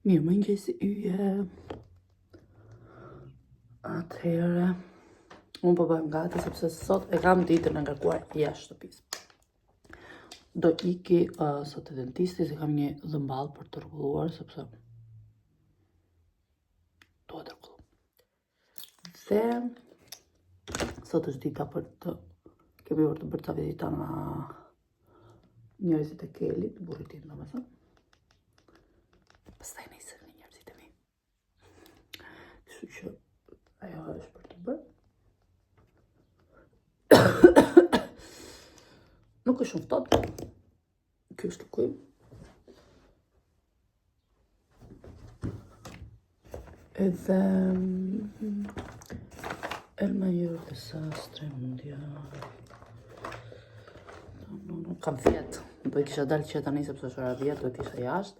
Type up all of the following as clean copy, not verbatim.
Mirë më ngjesi yje. Atëherë, unë po bëjmë gati sepse sot e kam ditën e ngarkuar jashtë shtëpisë. Do iki sot te dentisti se kam një dhëmball për të rregulluar sepse duhet të rregullu. Dhe sot është dita për të kemi për të bërë ca vizita nga njerëzit e Kelit, burrit tim domethënë. Pastaj nesër në njerëzit e mi. Kështu që ajo është për të bërë. Nuk është shumë ftohtë. Ky është lëkujm. Edhe el mayor desastre mundial. Nuk kam fjet. Do i kisha dalë që tani sepse është ora 10, do të isha jashtë,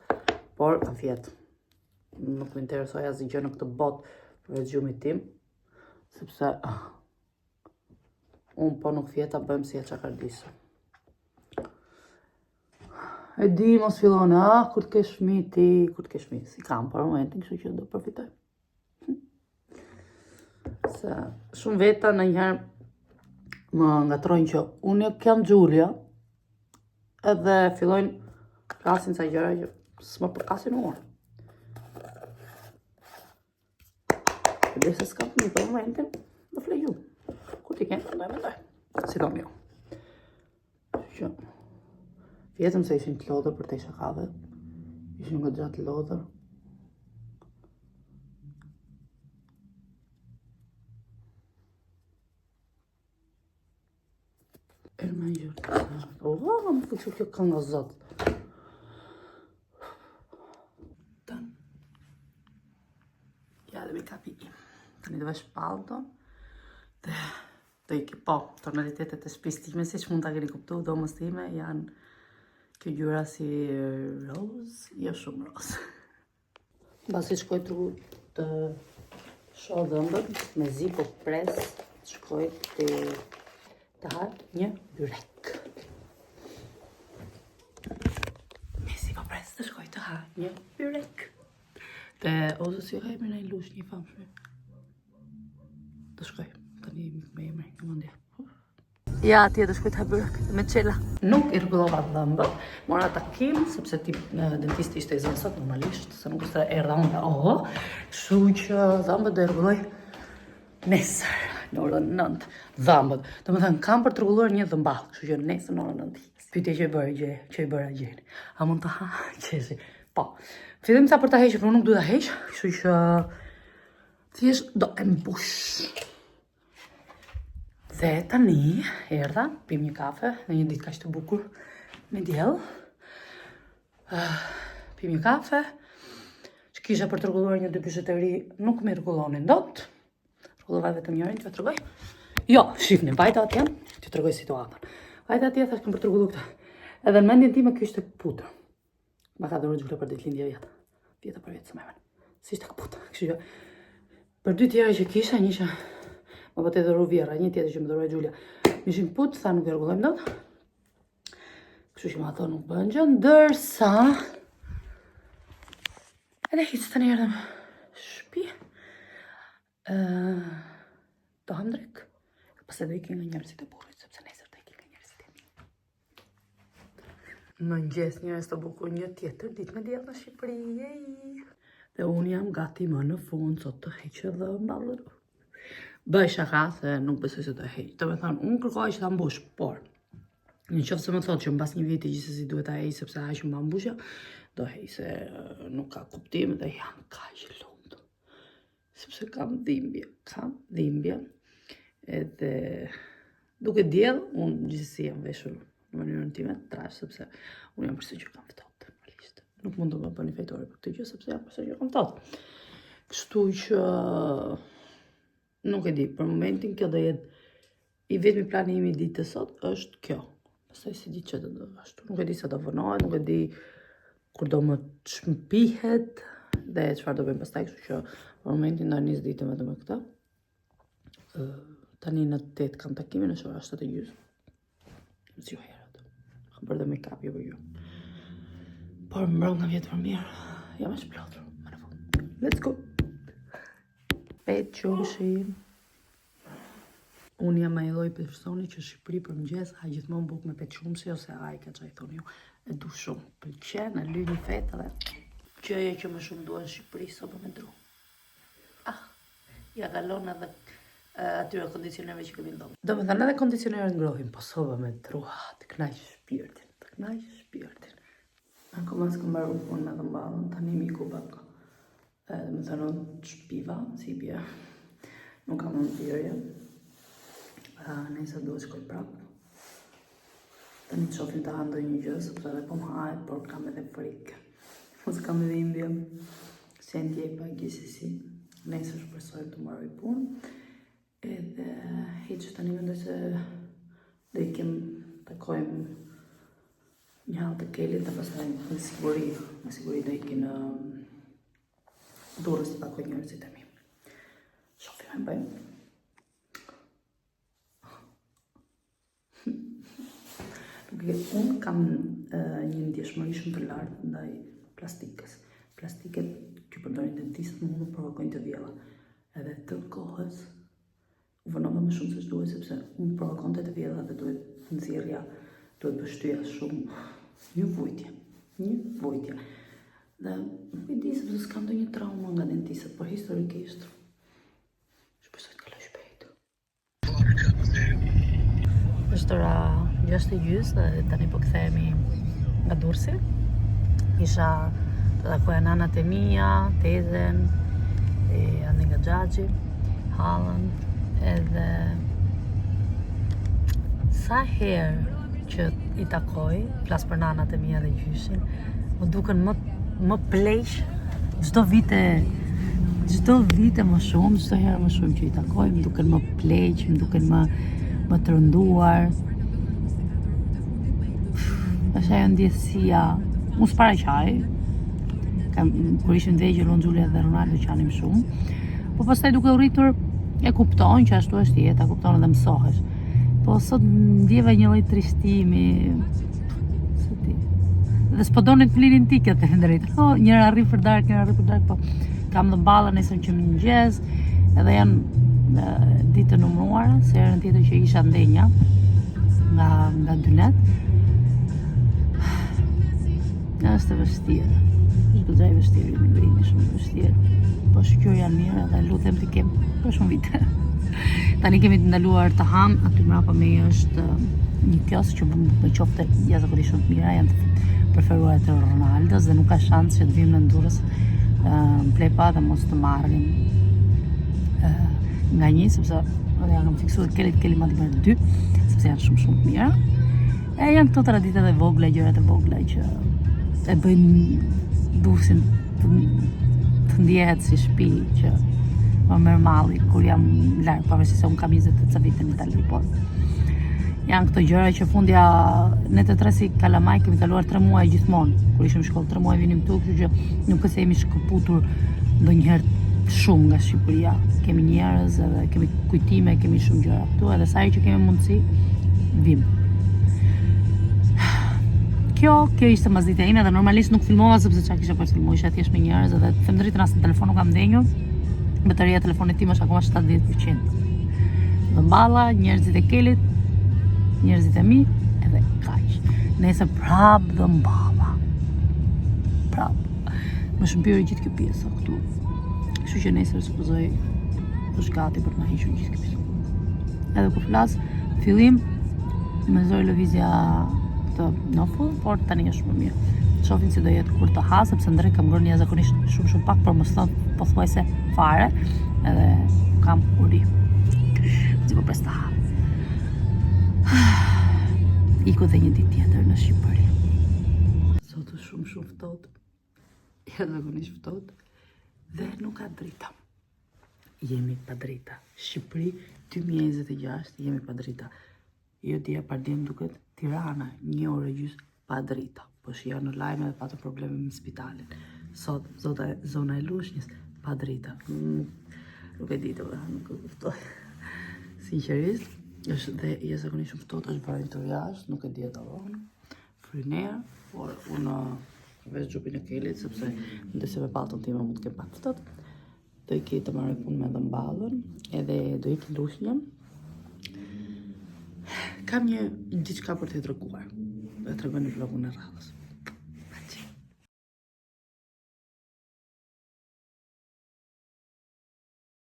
por kam fjet. Nuk më interesoj asgjë gjë në këtë botë për gjumit tim, sepse unë po nuk fjeta bëjmë si e çakardisë. E di mos fillon, kur të kesh fëmijë ti, kur të kesh fëmijë, si kam për momentin, kështu që do përfitoj. Se shumë veta ndonjëherë më ngatrojnë që unë kam Giulia, edhe fillojnë krasin sa gjëra që s'më përkasin unë. Dhe se s'kam fëmijë për momentin, do flej ju. Kur t'i kenë, mendoj. Si kam jo. Që vjetëm se ishin të lodhër për të isha kave. Ishin nga gjatë të lodhër. Elma i gjërë. Më fëqë kjo ka nga zotë. Tan. Ja dhe me kapi im. Tani dhe vesh palton. Dhe i po, tonalitetet e shtëpisë time, siç mund ta keni kuptuar, domos time janë kjo ngjyra si roz, jo shumë roz. Mbasi shkoj të shoh dhëmbët, me zi po pres, shkoj të ha një byrek. Me zi po pres të shkoj të ha një byrek. Dhe ose si hajme në lush një famshme. Të shkoj, tani me emri, në mundja. Ja, atje të shkoj të ha byrek, me qela. Nuk i rregullova dhëmbët, mora takim, sepse dentisti ishte i zënë sot normalisht, se nuk është erdha unë, kështu që dhëmbët do i rregulloj nesër, në orën 9. Dhëmbët, domethënë kam për të rregulluar një dhëmball, kështu që nesër në orën 9. Pyetja që i bëra gjeni. A mund të ha qeshi? Po. Fillim sa për ta hequr, por nuk duhet ta heq, kështu që thjesht do e mbush. Dhe tani erdha, pim një kafe, në një ditë kaq të bukur me diell. Pim një kafe, që kisha për të rregulluar një dy biżuteri, nuk më rregullonin dot. Rregullova vetëm njërin, t'ju tregoj. Jo, shifni, vajta atje, t'ju tregoj situatën. Vajta atje thash kam për të rregulluar këtë. Edhe në mendjen time ky ishte putë. Ma ka dhënë Giulia për ditëlindje vjet. Vjeta për vjet s'më vjen. Si ishte kaputë. Kështu që për dy tjera që kisha, njësha më bëte dhëru vjera, një tjetër që më dhëroj Giulia. Mishin putë, tha nuk e rregullojmë dot. Kështu që ma thonë nuk bën gjë, ndërsa edhe hiç tani erdhëm shtëpi. Do ham drek. Pastaj do ikim nga njerëzit e burrit, sepse nesër do ikim nga njerëzit e mi. Mëngjes njerëz të bukur, një tjetër ditë me diell në Shqipëri. Dhe unë jam gati më në fund sot të heqë dhëmballën. Bëj shaka se nuk besoj se do e heq. Domethënë, unë kërkoj që ta mbush, por nëse më thotë që mbas një viti gjithsesi duhet ta heq sepse aq më mbushja, do heq se nuk ka kuptim dhe jam kaq e lumtur. Sepse kam dhimbje. Edhe duke diell, unë gjithsesi jam veshur në mënyrën time të trash sepse unë jam përsëri që kam ftohtë normalisht. Nuk mund të më bëni fetore për këtë gjë sepse jam përsëri që kam ftohtë. Kështu që nuk e di, për momentin kjo do jetë i vetmi plani im i ditës sot është kjo. Pastaj si di që do ashtu, nuk e di sa do vonohet, nuk e di kur do më shpihet dhe çfarë do bëjmë pastaj, kështu që për momentin do nis ditën vetëm me këtë. Tani në 8 kam takimin, në ora 7:30. Si herët. Kam bërë dhe make-up jo për ju. Por mbrëmja vjetë për mirë, jam e shplotur. Let's go. Petë qumshin. Unë jam ai lloj personi që Shqipëri për mëngjes ha gjithmonë bukë me petë qumshi ose ajka, që i thoni ju. E du shumë. Pëlqen, e lyni fetë dhe gjëja që më shumë duan në Shqipëri sopa me dru. Ja kalon edhe atyre kondicionerëve që kemi ndonë. Do me thënë edhe kondicionerët ngrohin, po sopa me dru, të knaq shpirtin. Akoma s'kam mbaru punën edhe mballën, tani miku bak. Me thënë unë shpiva, si bje. Nuk kam në birje. Nëse duhet shkoj prapë. Tani të shofim të handoj një gjë, sepse edhe po më hahet, por kam edhe frikë. Mos kam edhe imbje, se ndjej pa gjithsesi. Nëse shpresoj të mbaroj punë. Edhe hiç tani mendoj se do i kem takojmë një halë të Kelit dhe pastaj me siguri do i kem në Durrës të takoj njerëzit e mi. Shofim e bëjmë. Unë kam një ndjeshmëri shumë të lartë ndaj plastikës. Plastiket që përdorin dentistët më provokojnë të vjella. Edhe të kohës u vënova më shumë se ç'duhet, sepse unë provokonte të vjella dhe duhet nxjerrja, duhet bështyja shumë. Një vujtje. Dhe nuk e di sepse s'kam ndonjë trauma nga dentistët, por historikisht shpresoj të kaloj shpejt. Është ora 6:30 dhe tani po kthehemi nga Durrësi. Isha të takoja nanat e mia, tezen, ande nga Xhaxhi, hallën, edhe sa herë që i takoj, flas për nanat e mia dhe gjyshin, më duken më pleq çdo vite më shumë, çdo herë më shumë që i takoj, më duken më pleq, më duken më të rënduar. Është ajo ndjesia, unë s'para qaj, kur ishim vegjël, unë Xhulia dhe Ronaldo qanim shumë, po pastaj duke u rritur e kupton që ashtu është jeta, kupton edhe mësohesh. Po sot ndjeva një lloj trishtimi, se ti. Dhe s'po donin të flinin ti këtë e drejtë. Njëra rri për darkë, po kam dhe ballën nesër që mëngjes, edhe janë ditë të numëruara, se herën tjetër që isha ndenja nga dynet. Është vështirë. Është goxha e vështirë, me ngrini shumë vështirë. Po shqyr janë mirë edhe lutem t'i kem për shumë vite. Tani kemi të ndaluar të ham, aty mbrapa me është një kiosk që më qofte jashtëzakonisht shumë të mira, janë të preferuar të Ronaldos dhe nuk ka shans që të vim në Durrës plepa dhe mos të marrin nga një, sepse edhe janë fiksuar Keli mati për 2, sepse janë shumë të mira. Janë këto traditat e vogla, gjërat e vogla që e bëjnë Durrësin të ndjehet si shtëpi që më merr malli kur jam larg, pavarësisht se unë kam 28 vite në Itali, por janë këto gjëra që fundja ne të tre si kalamaj kemi kaluar 3 muaj gjithmonë. Kur ishim në shkollë 3 muaj vinim këtu, kështu që nuk është se jemi shkëputur ndonjëherë shumë nga Shqipëria. Kemi njerëz edhe kemi kujtime, kemi shumë gjëra këtu, edhe sa herë që kemi mundësi vim. Kjo ishte mazitja ime dhe normalisht nuk filmova sepse çka kisha për të filmuar, isha thjesht me njerëz edhe të them drejtën as në telefon nuk kam ndenjur. Bateria e telefonit tim është akoma 70%. Dhe mballa, njerëzit e Kelit, njerëzit e mi, edhe kaq. Nesër prap dhe mballa. Prap. Më shëmbyrë gjithë kjo pjesë këtu. Kështu që nesër supozoj është gati për të na hiqur gjithë kjo pjesë. Edhe kur flas, fillim me zoj lëvizja të nofull, por tani është më mirë. Shohin si do jetë kur të ha, sepse ndrek kam ngrënë jashtëzakonisht shumë pak, por mos thon pothuajse fare, edhe kam uri. Si po presta. Iku dhe një ditë tjetër në Shqipëri. Sot është shumë ftohtë. Jashtëzakonisht ftohtë dhe nuk ka drita. Jemi pa drita. Shqipëri 2026 jemi pa drita. Jo dia pardjem duket Tirana 1 orë gjys pa drita. Po shija në lajme dhe patë probleme me spitalin. Sot, zona e Lushnjës, pa drita. Nuk e di të nuk e kuftoj. Sinqerisht, është dhe jashtëzakonisht shumë ftohtë, është varri të jashtë, nuk e di e dallon. Fryner, por unë veç gjupin e kelit, sepse ndese me paltën time mund të kem pak ftohtë. Do i të marrë punë me dhe mballën, edhe do i të lushnjëm. Kam një diçka për të treguar. Do të tregoj në vlogun e radhës.